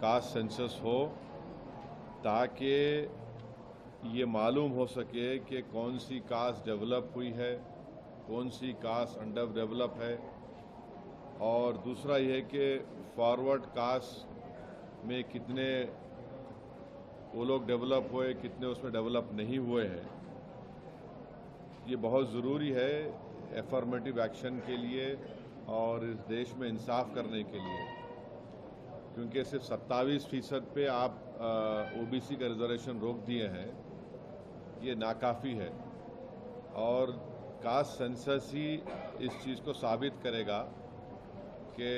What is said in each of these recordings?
Caste census हो ताकि ये मालूम हो सके कि कौन सी कास्ट डेवलप हुई है, कौन सी कास्ट अंडर डेवलप है। और दूसरा ये है कि फॉरवर्ड कास्ट में कितने वो लोग डेवलप हुए, कितने उसमें डेवलप नहीं हुए हैं। ये बहुत ज़रूरी है एफर्मेटिव एक्शन के लिए और इस देश में इंसाफ करने के लिए, क्योंकि सिर्फ 27% पे आप ओबीसी का रिजर्वेशन रोक दिए हैं, ये नाकाफ़ी है। और कास्ट सेंसस ही इस चीज़ को साबित करेगा कि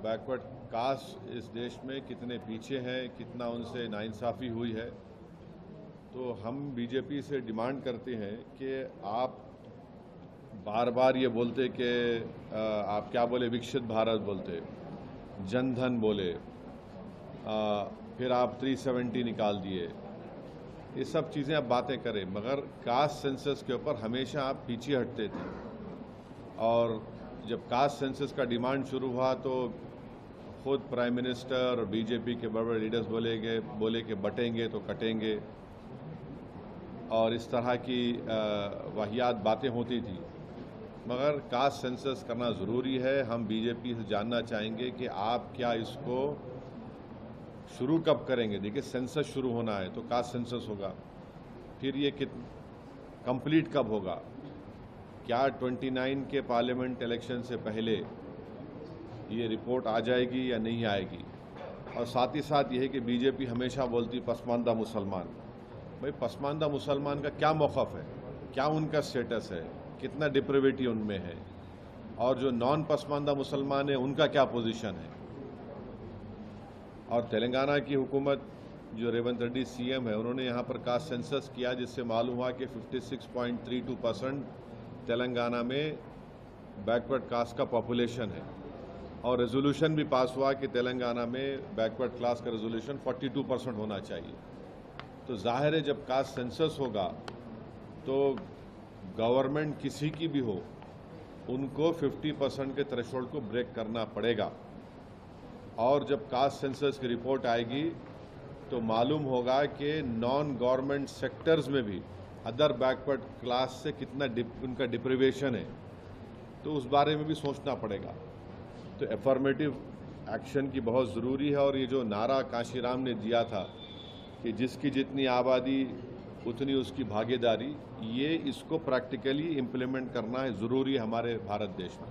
बैकवर्ड कास्ट इस देश में कितने पीछे हैं, कितना उनसे नाइंसाफ़ी हुई है। तो हम बीजेपी से डिमांड करते हैं कि आप बार बार ये बोलते कि आप क्या बोले, विकसित भारत बोलते, जनधन बोले, फिर आप 370 निकाल दिए, ये सब चीज़ें आप बातें करें, मगर कास्ट सेंसस के ऊपर हमेशा आप पीछे हटते थे। और जब कास्ट सेंसस का डिमांड शुरू हुआ तो खुद प्राइम मिनिस्टर और बीजेपी के बड़े बड़े लीडर्स बोले कि बटेंगे तो कटेंगे, और इस तरह की वाहियात बातें होती थी। मगर कास्ट सेंसस करना ज़रूरी है। हम बीजेपी से जानना चाहेंगे कि आप क्या इसको शुरू कब करेंगे। देखिए, सेंसस शुरू होना है तो कास्ट सेंसस होगा, फिर ये कंप्लीट कब होगा, क्या 29 के पार्लियामेंट इलेक्शन से पहले ये रिपोर्ट आ जाएगी या नहीं आएगी। और साथ ही साथ ये है कि बीजेपी हमेशा बोलती पसमानदा मुसलमान। भाई, पसमानदा मुसलमान का क्या मौक़िफ़ है, क्या उनका स्टेटस है, कितना डिप्रेविटी उनमें है, और जो नॉन पसमानदा मुसलमान है उनका क्या पोजीशन है। और तेलंगाना की हुकूमत, जो रेवंत रेड्डी सीएम है, उन्होंने यहाँ पर कास्ट सेंसस किया, जिससे मालूम हुआ कि 56.32% तेलंगाना में बैकवर्ड कास्ट का पॉपुलेशन है। और रेजोल्यूशन भी पास हुआ कि तेलंगाना में बैकवर्ड क्लास का रेजोल्यूशन 42% होना चाहिए। तो जाहिर है जब कास्ट सेंसस होगा तो गवर्नमेंट किसी की भी हो, उनको 50% के थ्रेशोल्ड को ब्रेक करना पड़ेगा। और जब कास्ट सेंसस की रिपोर्ट आएगी तो मालूम होगा कि नॉन गवर्नमेंट सेक्टर्स में भी अदर बैकवर्ड क्लास से कितना उनका डिप्रिवेशन है, तो उस बारे में भी सोचना पड़ेगा। तो एफर्मेटिव एक्शन की बहुत ज़रूरी है। और ये जो नारा काशीराम ने दिया था कि जिसकी जितनी आबादी उतनी उसकी भागीदारी, ये इसको प्रैक्टिकली इम्प्लीमेंट करना है ज़रूरी है हमारे भारत देश में।